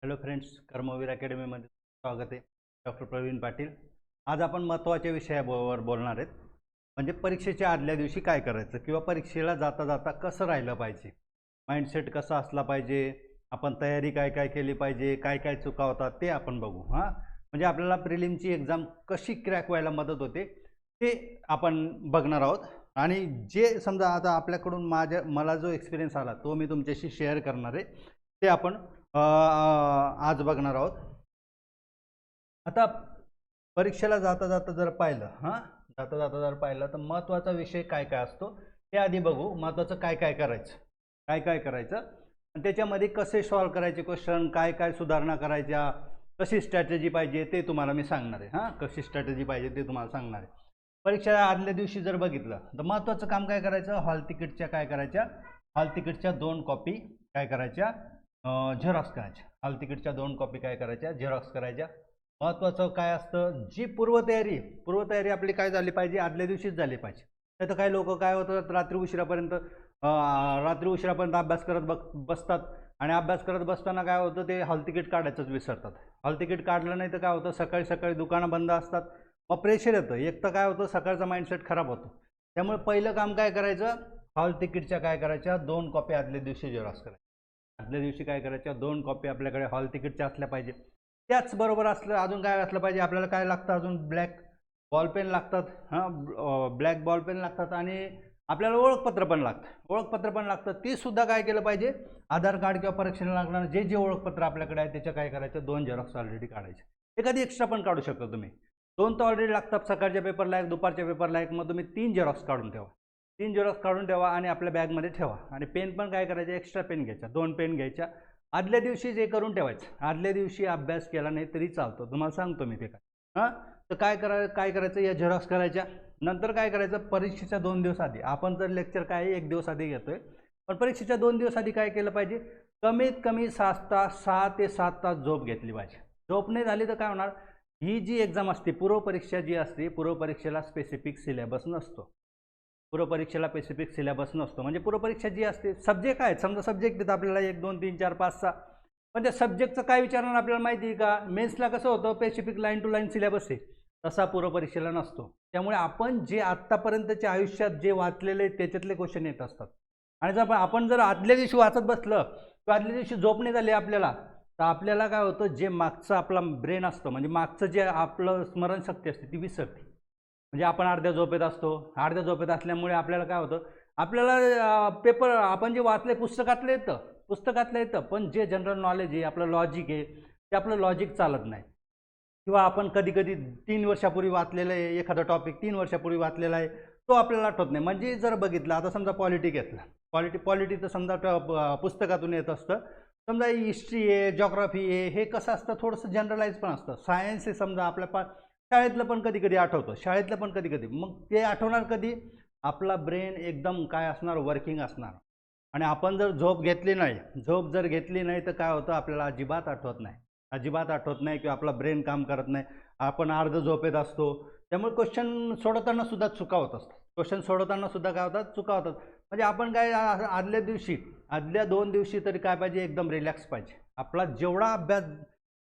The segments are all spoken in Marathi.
हॅलो फ्रेंड्स, कर्मवीर अकॅडमीमध्ये स्वागत आहे. डॉक्टर प्रवीण पाटील. आज आपण महत्त्वाच्या विषयावर बोलणार आहेत. म्हणजे परीक्षेच्या आदल्या दिवशी काय करायचं किंवा परीक्षेला जाता जाता कसं राहिलं पाहिजे, माइंडसेट कसा असला पाहिजे, आपण तयारी काय काय केली पाहिजे, काय काय चुका होतात ते आपण बघू. म्हणजे आपल्याला प्रिलिमची एक्झाम कशी क्रॅक व्हायला मदत होते ते आपण बघणार आहोत. आणि जे समजा आता आपल्याकडून मला जो एक्सपिरियन्स आला तो मी तुमच्याशी शेअर करणार आहे, ते आपण आज बघणार आहोत. आता परीक्षेला जाता जाता जर पाहिलं तर महत्त्वाचा विषय काय काय असतो ते आधी बघू. महत्त्वाचं काय काय करायचं आणि त्याच्यामध्ये कसे सॉल्व करायचे क्वेश्चन, काय काय सुधारणा करायच्या, कशी स्ट्रॅटेजी पाहिजे ते तुम्हाला मी सांगणार आहे. कशी स्ट्रॅटेजी पाहिजे ते तुम्हाला सांगणार आहे. परीक्षा आदल्या दिवशी जर बघितलं तर महत्त्वाचं काम काय करायचं, हॉल तिकीटच्या 2 कॉपी काय करायच्या, झेरॉक्स करायच्या. हॉल तिकीटच्या 2 कॉपी काय करायच्या, झेरॉक्स करायच्या. महत्त्वाचं काय असतं, जी पूर्वतयारी आपली काय झाली पाहिजे, आदल्या दिवशीच झाली पाहिजे. नाही तर काही लोक काय होतं, रात्री उशिरापर्यंत अभ्यास करत बसतात आणि अभ्यास करत बसताना काय होतं, ते हॉल तिकीट काढायचंच विसरतात. हॉल तिकीट काढलं नाही तर काय होतं, सकाळी दुकानं बंद असतात, मग प्रेशर येतं. एक तर काय होतं, सकाळचा माइंडसेट खराब होतो. त्यामुळे पहिलं काम काय करायचं, हॉल तिकीटच्या काय करायच्या 2 कॉपी आदल्या दिवशी झेरॉक्स करायच्या. आदल्या दिवशी काय करायच्या 2 कॉपी आपल्याकडे हॉल तिकीटच्या असल्या पाहिजे. त्याचबरोबर अजून काय असलं पाहिजे, आपल्याला काय लागतं, अजून ब्लॅक बॉलपेन लागतात. ब्लॅक बॉलपेन लागतात आणि आपल्याला ओळखपत्र पण लागतं. ती सुद्धा काय केलं पाहिजे, आधार कार्ड किंवा परीक्षेला लागणार जे ओळखपत्र आपल्याकडे आहे त्याच्या काय करायचं, 2 झेरॉक्स ऑलरेडी काढायचे. एखादी एक्स्ट्रा पण काढू शकता तुम्ही. 2 तर ऑलरेडी लागतात, सकाळच्या पेपरला 1, दुपारच्या पेपरला 1. मग तुम्ही 3 झेरॉक्स काढून ठेवा आणि आपल्या बॅगमध्ये ठेवा. आणि पेन पण काय करायचे, एक्स्ट्रा पेन घ्यायचा, 2 पेन घ्यायच्या. आदल्या दिवशी जे करून ठेवायचं, आदल्या दिवशी अभ्यास केला नाही तरी चालतो, तुम्हाला सांगतो मी ते काय. तर काय करायचं, या झेरॉक्स करायच्या. नंतर काय करायचं, परीक्षेच्या 2 दिवस आधी, आपण तर लेक्चर काय 1 दिवस आधी घेतोय, पण परीक्षेच्या 2 दिवस आधी काय केलं पाहिजे, कमीत कमी 6 ते 7 तास झोप घेतली पाहिजे. झोप नाही झाली तर काय होणार, ही जी एक्झाम असते, पूर्वपरीक्षा जी असते, पूर्वपरीक्षेला स्पेसिफिक सिलेबस नसतो. म्हणजे पूर्वपरीक्षा जी असते, सब्जेक्ट आहेत, समजा सब्जेक्ट देतात आपल्याला 1 2 3 4 5 6, पण त्या सब्जेक्टचं काय विचारणार आपल्याला माहिती आहे का. मेन्सला कसं होतं, specific line to line syllabus आहे, तसा पूर्वपरीक्षेला नसतो. त्यामुळे आपण जे आत्तापर्यंतच्या आयुष्यात जे वाचलेले त्याच्यातले क्वेश्चन येत असतात. आणि जर आपण आदल्या दिवशी वाचत बसलं किंवा आदल्या दिवशी झोप नाही झाली आपल्याला, तर आपल्याला काय होतं, जे मागचं आपला ब्रेन असतं, म्हणजे मागचं जे आपलं स्मरणशक्ती असते ती विसरते. म्हणजे आपण अर्ध्या झोपेत असल्यामुळे आपल्याला काय होतं, आपल्याला पेपर आपण जे वाचले पुस्तकातलं येतं, पण जे जनरल नॉलेज आहे, आपलं लॉजिक आहे, ते आपलं लॉजिक चालत नाही. किंवा आपण कधी 3 वर्षापूर्वी वाचलेलं आहे, एखादा टॉपिक 3 वर्षापूर्वी वाचलेला आहे, तो आपल्याला आठवत नाही. म्हणजे जर बघितलं, आता समजा पॉलिटी घेतला, पॉलिटी तर समजा पुस्तकातून येत असतं. समजा हिस्ट्री आहे, जॉग्राफी आहे, हे कसं असतं, थोडंसं जनरलाइज पण असतं. सायन्स आहे समजा, आपल्या शाळेतलं पण कधी आठवतं. मग ते आठवणार कधी, आपला ब्रेन एकदम काय असणार, वर्किंग असणार. आणि आपण जर झोप जर घेतली नाही तर काय होतं, आपल्याला अजिबात आठवत नाही किंवा आपला ब्रेन काम करत नाही, आपण अर्ध झोपेत असतो. त्यामुळे क्वेश्चन सोडवताना सुद्धा चुका होत असतात. म्हणजे आपण काय, आदल्या 2 दिवशी तरी काय पाहिजे, एकदम रिलॅक्स पाहिजे. आपला जेवढा अभ्यास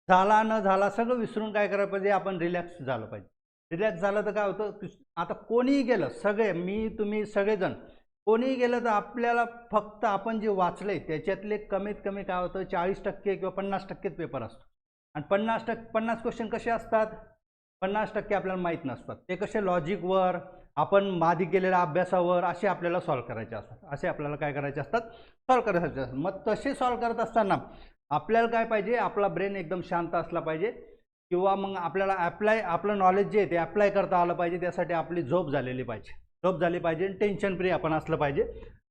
झाला न झाला सगळं विसरून काय करायला पाहिजे, आपण रिलॅक्स झालं पाहिजे. रिलॅक्स झालं तर काय होतं, आता कोणीही गेलं, तुम्ही सगळेजण कोणीही गेलं तर आपल्याला फक्त आपण जे वाचलंय त्याच्यातले कमीत कमी काय होतं, 40% किंवा 50%च पेपर असतो. आणि 50 क्वेश्चन कसे असतात, 50% आपल्याला माहीत नसतात. ते कसे, लॉजिकवर, आपण मादी केलेल्या अभ्यासावर असे आपल्याला सॉल्व करायचे असतात. मग तसे सॉल्व करत असताना आपल्याला काय पाहिजे, आपला ब्रेन एकदम शांत असला पाहिजे, किंवा मग आपल्याला आपलं नॉलेज जे आहे ते अप्लाय करता आलं पाहिजे. त्यासाठी आपली झोप झाली पाहिजे, टेन्शन फ्री आपण असलं पाहिजे.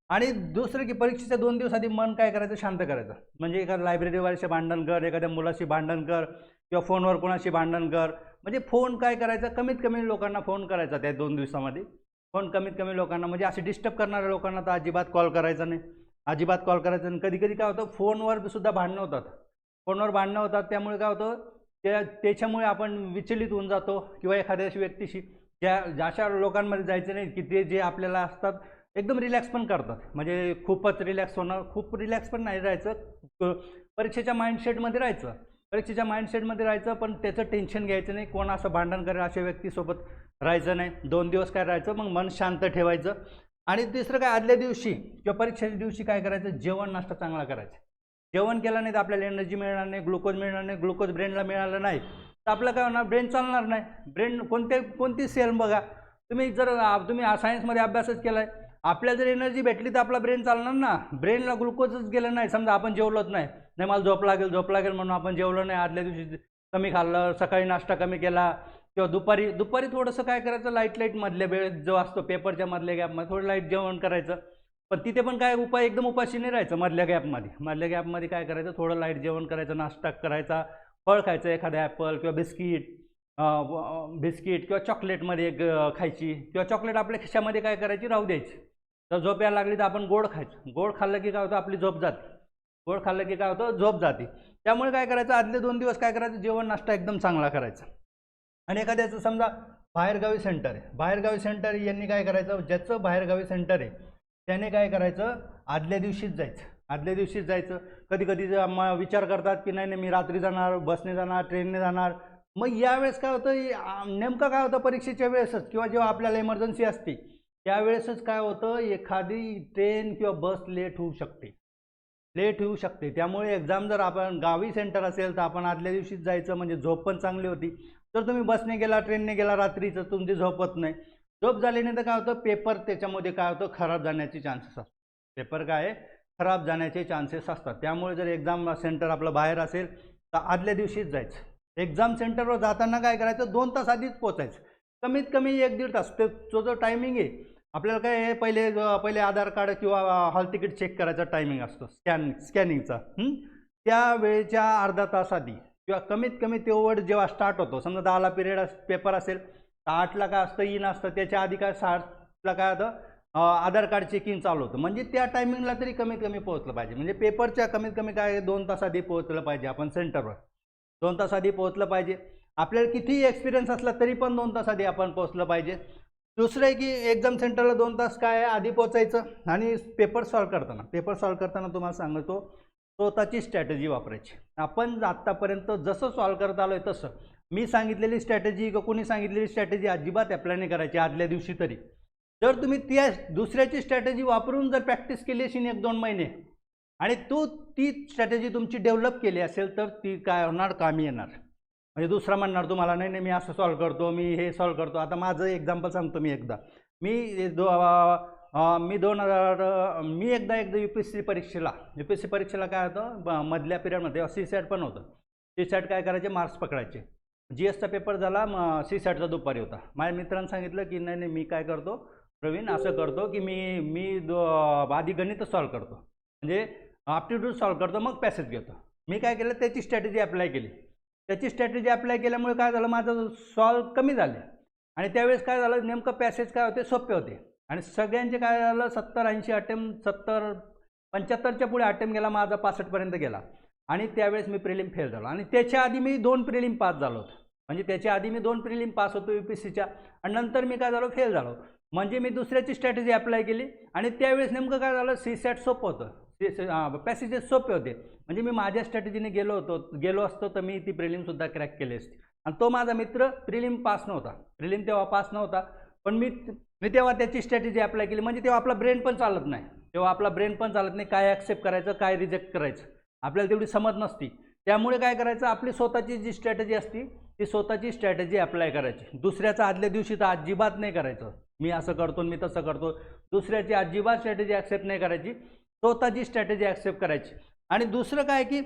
आणि दुसरं की परीक्षेच्या 2 दिवस आधी मन काय करायचं, शांत करायचं. म्हणजे एखाद्या लायब्ररीवरशी भांडण कर, एखाद्या मुलाशी भांडण कर, किंवा फोनवर कोणाशी भांडण कर. म्हणजे फोन काय करायचं, कमीत कमी लोकांना फोन करायचा त्या 2 दिवसामध्ये. फोन कमीत कमी लोकांना, म्हणजे असे डिस्टर्ब करणाऱ्या लोकांना तर अजिबात कॉल करायचा नाही. कधी काय होतं, फोनवर सुद्धा भांडणं होतात. त्यामुळे काय होतं, त्याच्यामुळे आपण विचलित होऊन जातो. किंवा एखाद्या व्यक्तीशी, अशा लोकांमध्ये जायचं नाही की ते जे आपल्याला असतात एकदम रिलॅक्स पण करतात. म्हणजे खूपच रिलॅक्स होणार, खूप रिलॅक्स पण नाही राहायचं, परीक्षेच्या माइंडसेटमध्ये राहायचं. परीक्षेच्या माइंडसेटमध्ये राहायचं, पण त्याचं टेन्शन घ्यायचं नाही. कोण असं भांडण करेल अशा व्यक्तीसोबत राहायचं नाही. 2 दिवस काय राहायचं, मग मन शांत ठेवायचं. आणि तिसरं काय, आदल्या दिवशी किंवा परीक्षेच्या दिवशी काय करायचं, जेवण नाश्ता चांगला करायचा. जेवण केलं नाही तर आपल्याला एनर्जी मिळणार नाही, ग्लुकोज मिळणार नाही. ग्लुकोज ब्रेनला मिळालं नाही तर आपलं काय होणार, ब्रेन चालणार नाही. ब्रेन कोणती सेल बघा, तुम्ही सायन्समध्ये अभ्यासच केला आहे, आपल्याला जर एनर्जी भेटली तर आपला ब्रेन चालणार ना. ब्रेनला ग्लुकोजच गेलं नाही, समजा आपण जेवलोच नाही, मला झोप लागेल म्हणून आपण जेवलो नाही, आदल्या दिवशी कमी खाल्लं, सकाळी नाश्ता कमी केला, किंवा दुपारी थोडंसं काय करायचं, लाईट मधल्या वेळेत जो असतो पेपरच्या मधल्या गॅपमध्ये थोडं लाईट जेवण करायचं. पण तिथे पण काय एकदम उपाशी नाही राहायचं. मधल्या गॅपमध्ये काय करायचं, थोडं लाईट जेवण करायचं, नाश्ता करायचा, फळ खायचं, एखादं ॲपल किंवा बिस्किट किंवा चॉकलेटमध्ये एक खायची, किंवा चॉकलेट आपल्या खिशामध्ये काय करायची, राहू द्यायची. तर झोप यायला लागली तर आपण गोड खायचं. गोड खाल्लं की काय होतं, आपली झोप जाते. त्यामुळे काय करायचं, आदले 2 दिवस काय करायचं, जेवण नाश्ता एकदम चांगला करायचा. आणि एखाद्याचं समजा बाहेरगावी सेंटर आहे, यांनी काय करायचं, ज्याचं बाहेरगावी सेंटर आहे त्याने काय करायचं, आदल्या दिवशीच जायचं. कधी विचार करतात की नाही मी रात्री जाणार, बसने जाणार, ट्रेनने जाणार. मग यावेळेस काय होतं, नेमकं काय होतं, परीक्षेच्या वेळेसच किंवा जेव्हा आपल्याला इमर्जन्सी असते त्यावेळेसच काय होतं, एखादी ट्रेन किंवा बस लेट होऊ शकते. त्यामुळे एक्झाम जर आपण गावी सेंटर असेल तर आपण आदल्या दिवशीच जायचं, म्हणजे झोप पण चांगली होती. जर तुम्ही बसने गेला, ट्रेनने गेला, रात्रीचं तुमची झोपत नाही, झोप झाली नाही तर काय होतं, पेपर त्याच्यामध्ये काय होतं, खराब जाण्याचे चान्सेस असतात. त्यामुळे जर एक्झाम सेंटर आपलं बाहेर असेल तर आदल्या दिवशीच जायचं. एक्झाम सेंटरवर जाताना काय करायचं, 2 तास आधीच पोचायचं, कमीत कमी 1-1.5 तास. तो जो टायमिंग आहे आपल्याला काय आहे, पहिले आधार कार्ड किंवा हॉल तिकीट चेक करायचा टायमिंग असतो स्कॅनिंगचा. त्या वेळेच्या अर्धा तास आधी किंवा कमीत कमी तेवढं जेव्हा स्टार्ट होतो, समजा 10ला पेपर असेल तर 8ला काय असतं, इन असतं, त्याच्या आधी काय 7ला काय होतं, आधार कार्ड चेकिंग चालू होतं. म्हणजे त्या टायमिंगला तरी कमीत कमी पोहोचलं पाहिजे. म्हणजे पेपरच्या कमीत कमी काय 2 तास आधी पोहोचलं पाहिजे आपण सेंटरवर. 2 तास आधी पोहोचलं पाहिजे. आपल्याला कितीही एक्सपिरियन्स असला तरी पण 2 तास आधी आपण पोहोचलं पाहिजे. दुसरं आहे की एक्झाम सेंटरला 2 तास काय आधी पोहोचायचं. आणि पेपर सॉल्व करताना तुम्हाला सांगतो, स्वतःची स्ट्रॅटेजी वापरायची. आपण आत्तापर्यंत जसं सॉल्व करत आलोय तसं, मी सांगितलेली स्ट्रॅटेजी किंवा कोणी सांगितलेली स्ट्रॅटेजी अजिबात अप्लाय नाही करायची आदल्या दिवशी तरी. जर तुम्ही त्या दुसऱ्याची स्ट्रॅटेजी वापरून जर प्रॅक्टिस केली असेल 1-2 महिने आणि ती स्ट्रॅटेजी तुमची डेव्हलप केली असेल तर ती काय होणार, कामी येणार. म्हणजे दुसरा म्हणणार तुम्हाला, नाही मी असं सॉल्व करतो, मी हे सॉल्व करतो. आता माझं एक्झाम्पल सांगतो. मी एकदा UPSC परीक्षेला काय होतं, मधल्या पिरियडमध्ये CSAT पण होतं. CSAT काय करायचे, मार्क्स पकडायचे. GSचा पेपर झाला, CSATचा दुपारी होता. माझ्या मित्रांनी सांगितलं की नाही मी काय करतो प्रवीण, असं करतो की मी आधी गणित सॉल्व करतो, म्हणजे ॲप्टिट्यूड सॉल्व करतो, मग पॅसेज घेतो. मी काय केलं, त्याची स्ट्रॅटेजी अप्लाय केली. केल्यामुळे काय झालं, माझं सॉल्व कमी झाले. आणि त्यावेळेस काय झालं, नेमकं पॅसेज काय होते, सोपे होते. आणि सगळ्यांचे काय झालं, 70-80 अटेम्प्ट, 70-75च्या पुढे अटेम्प्ट गेला, माझा 65पर्यंत गेला. आणि त्यावेळेस मी प्रिलिम फेल झालो. आणि त्याच्या आधी मी 2 प्रिलिम पास झालो होतो. म्हणजे त्याच्या आधी मी 2 प्रिलिम पास होतो UPSCच्या, आणि नंतर मी काय झालो, फेल झालो. म्हणजे मी दुसऱ्याची स्ट्रॅटेजी अप्लाय केली. आणि त्यावेळेस नेमकं काय झालं, CSAT सोपं होतं, पॅसेजेस सोपे होते. म्हणजे मी माझ्या स्ट्रॅटेजीने गेलो असतो तर मी ती प्रिलिमसुद्धा क्रॅक केली असती. आणि तो माझा मित्र प्रिलिम तेव्हा पास नव्हता, पण मी तेव्हा त्याची स्ट्रॅटेजी अप्लाय केली. म्हणजे तेव्हा आपला ब्रेन पण चालत नाही, काय ॲक्सेप्ट करायचं, काय रिजेक्ट करायचं, आपल्याला तेवढी समज नसती. त्यामुळे काय करायचं, आपली स्वतःची जी स्ट्रॅटेजी असती ती स्वतःची स्ट्रॅटेजी अप्लाय करायची. दुसऱ्याचा आदल्या दिवशी तर अजिबात नाही करायचं, मी असं करतो मी तसं करतो. दुसऱ्याची अजिबात स्ट्रॅटेजी ॲक्सेप्ट नाही करायची, स्वतःची स्ट्रॅटेजी ॲक्सेप्ट करायची. आणि दुसरं काय की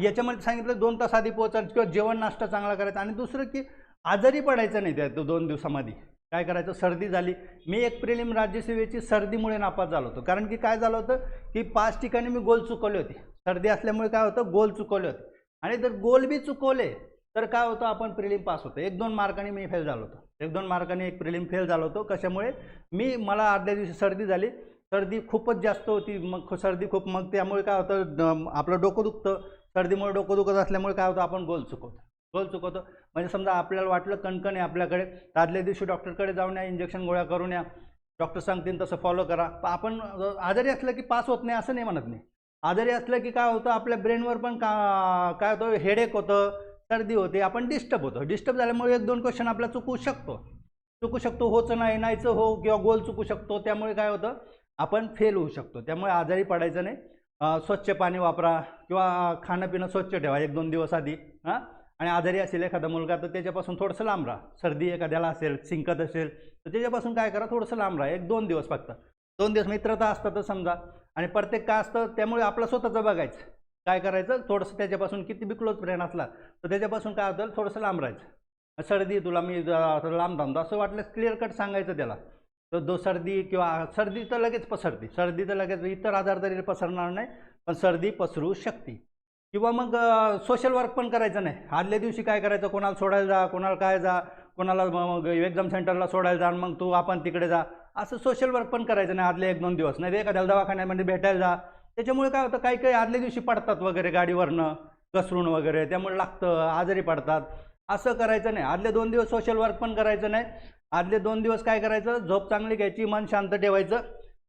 याच्यामध्ये सांगितलं 2 तास आधी पोहोचायचं किंवा जेवण नाश्ता चांगला करायचा. आणि दुसरं की आजारी पडायचं नाही त्या 2 दिवसामध्ये. काय करायचं, सर्दी झाली, मी एक प्रिलिम राज्यसेवेची सर्दीमुळे नापास झालो होतो. कारण की काय झालं होतं की 5 ठिकाणी मी गोल चुकवले होते. सर्दी असल्यामुळे काय होतं, गोल चुकवले होते. आणि जर गोल बी चुकवले तर काय होतं, आपण प्रिलिम पास होतो. 1-2 मार्कांनी मी फेल झालो होतो. 1-2 मार्कांनी एक प्रिलिम फेल झालो होतो. कशामुळे, मला आदल्या दिवशी सर्दी झाली, सर्दी खूपच जास्त होती. मग त्यामुळे काय होतं, आपलं डोकं दुखतं. सर्दीमुळे डोकं दुखत असल्यामुळे काय होतं, आपण गोल चुकवतो. म्हणजे समजा आपल्याला वाटलं कणकण आहे आपल्याकडे, आदल्या दिवशी डॉक्टरकडे जाऊन या, इंजेक्शन गोळ्या करून या. डॉक्टर सांगतील तसं फॉलो करा. आपण आजारी असलं की पास होत नाही असं नाही म्हणत मी. आजारी असलं की काय होतं, आपल्या ब्रेनवर पण काय होतं, हेडेक होतं, सर्दी होते, आपण डिस्टर्ब होतो. डिस्टर्ब झाल्यामुळे 1-2 क्वेश्चन आपला चुकू शकतो, होचं नाही, नाहीचं हो, किंवा गोल चुकू शकतो. त्यामुळे काय होतं, आपण फेल होऊ शकतो. त्यामुळे आजारी पडायचं नाही. स्वच्छ पाणी वापरा किंवा खाणं पिणं स्वच्छ ठेवा 1-2 दिवस आधी. आणि आजारी असेल एखादा मुलगा तर त्याच्यापासून थोडंसं लांब राहा. सर्दी एखाद्याला असेल, शिंकत असेल तर त्याच्यापासून काय करा, थोडंसं लांब राहा 1-2 दिवस फक्त. 2 दिवस मित्रता असतातच समजा, आणि प्रत्येक काय असतं त्यामुळे आपलं स्वतःचं बघायचं. काय करायचं, थोडंसं त्याच्यापासून किती बी क्लोज फ्रेंड असला तर त्याच्यापासून काय होतं, थोडंसं लांब राहायचं. सर्दी तुला मी लांब थांबतो असं वाटलं क्लिअर कट सांगायचं त्याला. तर सर्दी किंवा सर्दी तर लगेच पसरते, सर्दी तर लगेच, इतर आजार तरी पसरणार नाही पण सर्दी पसरू शकते. किंवा मग सोशल वर्क पण करायचं नाही. आदल्या दिवशी काय करायचं, कोणाला सोडायला जा, कोणाला काय जा, कोणाला मग एक्झाम सेंटरला सोडायला जा, मग तू आपण तिकडे जा, असं सोशल वर्क पण करायचं नाही आदले 1-2 दिवस. नाही एखाद्याला दवाखान्यामध्ये भेटायला जा. त्याच्यामुळे काय होतं, काही काही आदल्या दिवशी पडतात वगैरे गाडीवरनं घसरून वगैरे, त्यामुळे लागतं, आजारी पडतात. असं करायचं नाही. आदले 2 दिवस सोशल वर्क पण करायचं नाही. आदले 2 दिवस काय करायचं, झोप चांगली घ्यायची, मन शांत ठेवायचं,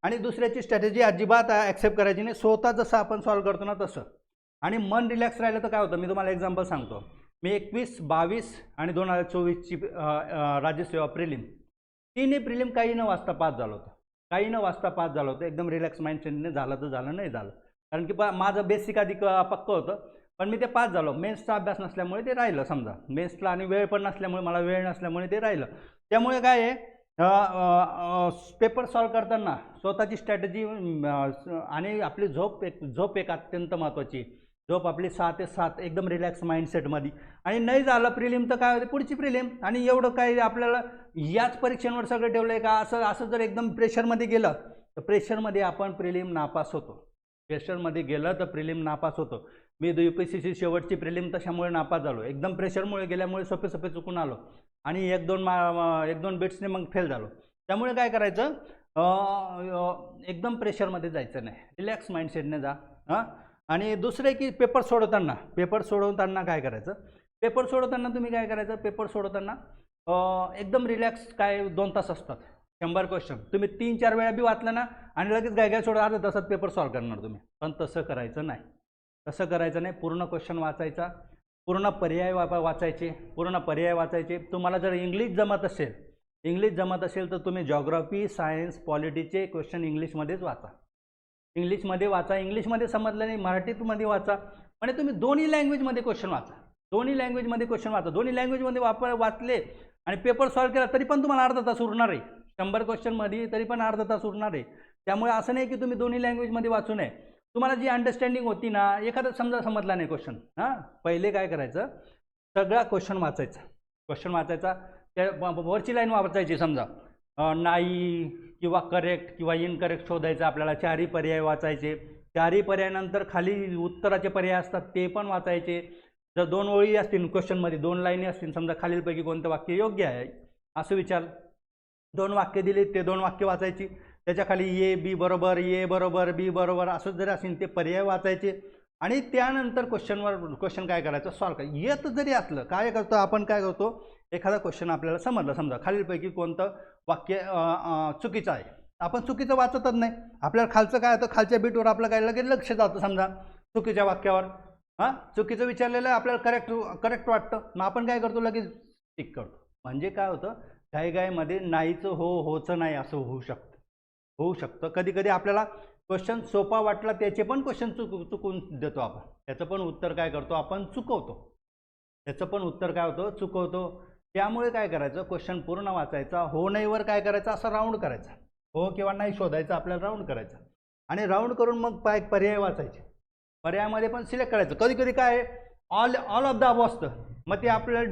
आणि दुसऱ्याची स्ट्रॅटेजी अजिबात ॲक्सेप्ट करायची नाही. स्वतः जसं आपण सॉल्व्ह करतो ना तसं. आणि मन रिलॅक्स राहिलं तर काय होतं, मी तुम्हाला एक्झाम्पल सांगतो. मी 21, 22 आणि 2024ची राज्यसेवा प्रिलिम, तिन्ही प्रिलिम काही न वाजता पास झालो होतं. एकदम रिलॅक्स माइंडसेटने झालं तर झालं, नाही झालं कारण की माझं बेसिक आधी पक्कं होतं, पण मी ते पास झालो. मेन्सचा अभ्यास नसल्यामुळे ते राहिलं समजा, मेन्सला, आणि वेळ पण नसल्यामुळे, मला वेळ नसल्यामुळे ते राहिलं. त्यामुळे काय आहे, पेपर सॉल्व करताना स्वतःची स्ट्रॅटेजी आणि आपली झोप एक अत्यंत महत्त्वाची. झोप आपली 6 ते 7 एकदम रिलॅक्स माइंडसेटमध्ये. आणि नाही झालं प्रिलिम तर काय होते, पुढची प्रिलिम. आणि एवढं काय आपल्याला याच परीक्षांवर सगळं ठेवलं आहे का, असं जर एकदम प्रेशरमध्ये गेलं तर प्रेशरमध्ये आपण प्रिलिम नापास होतो. प्रेशरमध्ये गेलं तर प्रिलिम नापास होतो. मी UPSCची शेवटची प्रिलिम तशामुळे नापास झालो, एकदम प्रेशरमुळे गेल्यामुळे सोपे चुकून आलो, आणि 1-2 बिट्सने मग फेल झालो. त्यामुळे काय करायचं, एकदम प्रेशरमध्ये जायचं नाही, रिलॅक्स माइंडसेटने जा. आणि दुसरे की पेपर सोडवताना काय करायचं, पेपर सोडवताना एकदम रिलॅक्स. काय 2 तास असतात, 100 क्वेश्चन तुम्ही 3-4 वेळा बी वाचलं ना आणि लगेच काय सोडा, अर्ध्या तासात पेपर सॉल्व्ह करणार तुम्ही. पण तसं करायचं नाही. पूर्ण क्वेश्चन वाचायचा, पूर्ण पर्याय वाचायचे. तुम्हाला जर इंग्लिश जमत असेल तर तुम्ही जॉग्राफी, सायन्स, पॉलिटीचे क्वेश्चन इंग्लिशमध्येच वाचा. इंग्लिशमध्ये समजलं नाही मराठीमध्ये वाचा. म्हणजे तुम्ही दोन्ही लँग्वेजमध्ये क्वेश्चन वाचा. दोन्ही लँग्वेजमध्ये वाचले आणि पेपर सॉल्व्ह केला तरी पण तुम्हाला अर्धा तास उरणार आहे. 100 क्वेश्चनमध्ये तरी पण अर्धा तास उरणार आहे. त्यामुळे असं नाही की तुम्ही दोन्ही लँग्वेजमध्ये वाचू नये. तुम्हाला जी अंडरस्टँडिंग होती ना, एखादा समजला नाही क्वेश्चन, पहिले काय करायचं, सगळा क्वेश्चन वाचायचा. त्या वरची लाईन वाचायची, समजा नाही किंवा करेक्ट किंवा इनकरेक्ट शोधायचं आपल्याला. 4ही पर्याय वाचायचे. 4ही पर्यायानंतर खाली उत्तराचे पर्याय असतात ते पण वाचायचे. जर 2 ओळी असतील क्वेश्चनमध्ये, 2 लाईनी असतील, समजा खालीलपैकी कोणतं वाक्य योग्य आहे असं विचार, 2 वाक्य दिली, ते 2 वाक्य वाचायची. त्याच्या खाली ए बी बरोबर, बी बरोबर असं जरी असेल ते पर्याय वाचायचे. आणि त्यानंतर क्वेश्चन काय करायचं, सॉल्व्ह येत जरी असलं, काय करतो, एखादा क्वेश्चन आपल्याला समजलं, समजा खालीलपैकी कोणतं वाक्य चुकीचं आहे, आपण चुकीचं वाचतच नाही. आपल्याला खालचं काय होतं, खालच्या बीटवर आपलं काय लगेच लक्ष जातं, समजा चुकीच्या वाक्यावर. चुकीचं विचारलेलं आपल्याला करेक्ट वाटतं, मग आपण काय करतो, लगेच टिक करतो. म्हणजे काय होतं, घाईमध्ये नाहीचं होचं नाही असं होऊ शकतं. कधी आपल्याला क्वेश्चन सोपा वाटला त्याचे पण क्वेश्चन चुकून देतो आपण. त्याचं पण उत्तर काय करतो, आपण चुकवतो. त्यामुळे काय करायचं, क्वेश्चन पूर्ण वाचायचा. हो नाहीवर काय करायचं, असं राऊंड करायचा. हो किंवा नाही शोधायचं, आपल्याला राऊंड करायचं. आणि राऊंड करून मग पर्याय वाचायचे. पर्यायामध्ये पण सिलेक्ट करायचं. कधी काय आहे, ऑल ऑफ द अबो असतं, मग ते आपल्याला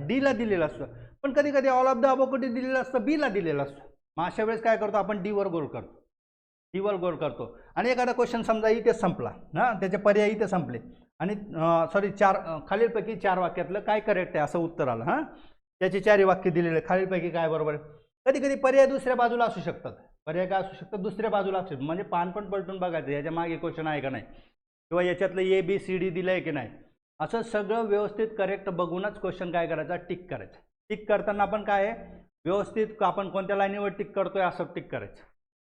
डीला दिलेलं असतं. पण कधी ऑल ऑफ द अबो कुठे दिलेलं असतं, बीला दिलेलं असतं. मग अशा वेळेस काय करतो, आपण डीवर गोल करतो. आणि एखादा क्वेश्चन समजा इथे संपला, त्याचे पर्याय इथे संपले, आणि खालीलपैकी 4 वाक्यातलं काय करेक्ट आहे असं उत्तर आलं. त्याचे 4ही वाक्य दिलेले, खालीलपैकी काय बरोबर आहे. कधी पर्याय दुसऱ्या बाजूला असू शकतात. दुसऱ्या बाजूला असू शकतात. म्हणजे पान पण पलटून बघायचं, याच्या मागे क्वेश्चन आहे का नाही, किंवा याच्यातलं ABCD दिलं आहे की नाही, असं सगळं व्यवस्थित करेक्ट बघूनच क्वेश्चन काय करायचा, टिक करायचं. टिक करताना आपण काय आहे, व्यवस्थित आपण कोणत्या लाईनीवर टिक करतोय असं टिक करायचं.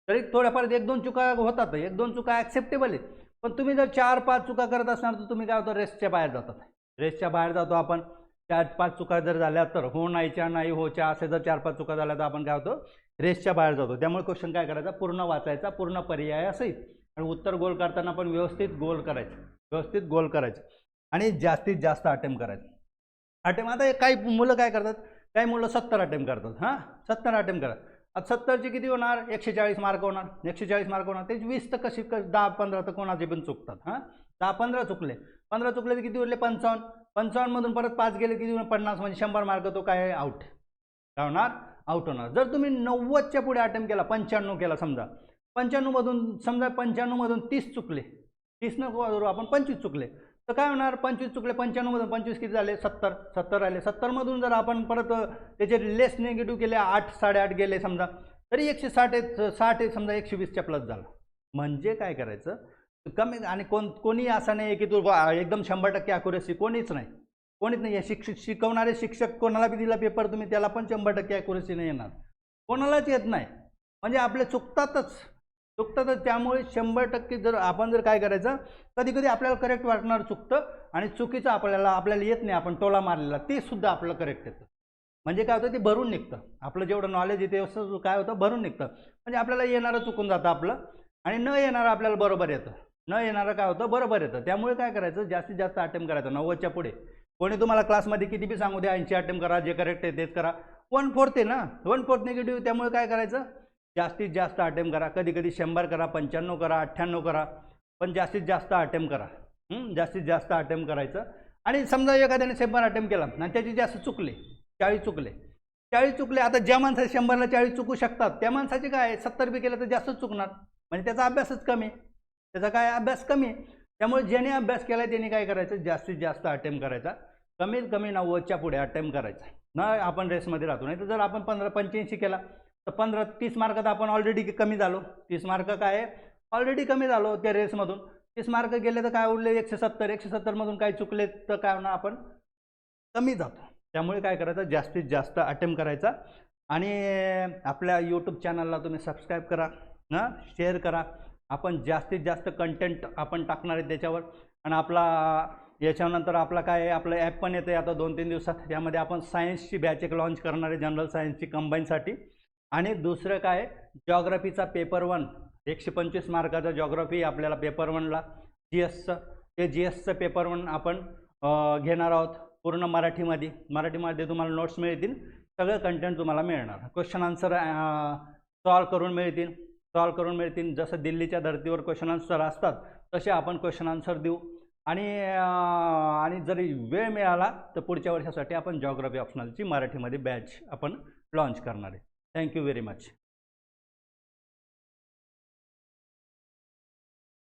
तरी थोड्याफार 1-2 चुका होतात, 1-2 चुका ॲक्सेप्टेबल आहे. पण तुम्ही जर 4-5 चुका करत असणार तर तुम्ही काय होतं, रेसच्या बाहेर जातात. रेसच्या बाहेर जातो आपण. 4-5 चुका जर झाल्या तर हो नाहीच्या नाही होच्या असे जर 4-5 चुका झाल्या तर आपण काय होतो, रेसच्या बाहेर जातो. त्यामुळे क्वेश्चन काय करायचा, पूर्ण वाचायचा, पूर्ण पर्याय सहित, आणि उत्तर गोल करताना पण व्यवस्थित गोल करायचं, व्यवस्थित गोल करायचं, आणि जास्तीत जास्त अटेम्प्ट करायचं. अटेम्प्ट आता काही मुलं काय करतात, काही मुलं 70 अटेम्प्ट करतात. हां, 70 अटेम्प्ट करा. आता 70चे किती होणार, 140 मार्क होणार. 140 मार्क होणार, त्याची 20 तर कशी 10-15 तर कोणाचे पण चुकतात. हां, 10-15 चुकले, 15 चुकले तर किती उरले, 55. 55 मधून परत 5 गेले किती, 50, म्हणजे 100 मार्क तो काय आउट, काय होणार, आउट होणार. जर तुम्ही 90च्या पुढे अटेम्प्ट केला, 95 केला समजा, 95 मधून समजा 95 मधून 30 चुकले, 30 नको आपण 25 चुकले, तर काय होणार, 25 चुकले, 95 मधून 25 किती झाले, 70. 70 राहिले. 70 मधून जर आपण परत त्याचे लेस निगेटिव्ह केले, 8, 8.5 गेले समजा, तरी 160 समजा 120च्या प्लस झालं. म्हणजे काय करायचं, कमी. आणि कोणी असं नाही की तू एकदम 100% ॲक्युरेसी, कोणीच नाही, कोणीच नाही. शिकवणारे शिक्षक कोणाला बी दिला पेपर तुम्ही, त्याला पण 100% ॲक्युरेसी नाही येणार, कोणालाच येत नाही. म्हणजे आपले चुकतातच. त्यामुळे 100% जर आपण जर काय करायचं, कधी कधी आपल्याला करेक्ट वाटणार चुकतं, आणि चुकीचं आपल्याला येत नाही, आपण टोला मारलेला ते सुद्धा आपल्याला करेक्ट येतं. म्हणजे काय होतं, ते भरून निघतं. आपलं जेवढं नॉलेज येते असं काय होतं, भरून निघतं. म्हणजे आपल्याला येणारं चुकून जातं आपलं, आणि न येणारं आपल्याला बरोबर येतं. न येणारं काय होतं, बरोबर येतं. त्यामुळे काय करायचं, जास्तीत जास्त अटेम्प्ट करायचं 90च्या पुढे. कोणी तुम्हाला क्लासमध्ये किती बी सांगू द्या 80 अटेम्प्ट करा, जे करेक्ट आहे तेच करा, 1/4 आहे ना, 1/4 निगेटिव्ह. त्यामुळे काय करायचं, जास्तीत जास्त अटेम्प्ट करा. कधी कधी 100 करा, 95 करा, 98 करा, पण जास्तीत जास्त अटेम्प्ट करा. जास्तीत जास्त अटेम्प्ट करायचं. आणि समजा एखाद्याने 100 अटेम्प्ट केला आणि त्याची जास्त चुकले, 40 चुकले, 40 चुकले. आता ज्या माणसाचे 100ला 40 चुकू शकतात, त्या माणसाचे काय 70 बी केलं तर जास्तच चुकणार, म्हणजे त्याचा अभ्यासच कमी, त्याचा काय अभ्यास कमी. त्यामुळे ज्याने अभ्यास केला त्याने काय करायचं, जास्तीत जास्त अटेम्प्ट करायचा, कमीत कमी 90च्या पुढे अटेम्प्ट करायचा. न आपण रेसमध्ये राहतो. नाही तर जर आपण 15-85 केला तर 15-30 मार्कात आपण ऑलरेडी कमी झालो. 30 मार्क काय आहे, ऑलरेडी कमी झालो त्या रेसमधून. 30 मार्क गेले तर काय उरले 170. 170 मधून काही चुकले तर काय होणार, आपण कमी जातो. त्यामुळे काय करायचं, जास्तीत जास्त अटेम्प्ट करायचा. आणि आपल्या यूट्यूब चॅनलला तुम्ही सबस्क्राईब करा, ना शेअर करा. आपण जास्तीत जास्त कंटेंट आपण टाकणार आहे त्याच्यावर. आणि आपला याच्यानंतर आपला काय आहे, आपलं ॲप पण येतं आहे आता 2-3 दिवसात. त्यामध्ये आपण सायन्सची बॅच एक लॉन्च करणार आहे, जनरल सायन्सची कंबाईनसाठी. आणि दुसरं काय, जॉग्रफीचा पेपर 1, 125 मार्काचा जॉग्रफी आपल्याला पेपर 1ला, GSचं, ते GSचं पेपर 1 आपण घेणार आहोत पूर्ण मराठीमध्ये. मराठीमध्ये तुम्हाला नोट्स मिळतील, सगळं कंटेंट तुम्हाला मिळणार, क्वेश्चन आन्सर सॉल्व करून मिळतील. जसं दिल्लीच्या धर्तीवर क्वेश्चन आन्सर असतात तसे आपण क्वेश्चन आन्सर देऊ. आणि जरी वेळ मिळाला तर पुढच्या वर्षासाठी आपण जॉग्रफी ऑप्शनलची मराठीमध्ये बॅच आपण लॉन्च करणार आहे. Thank you very much.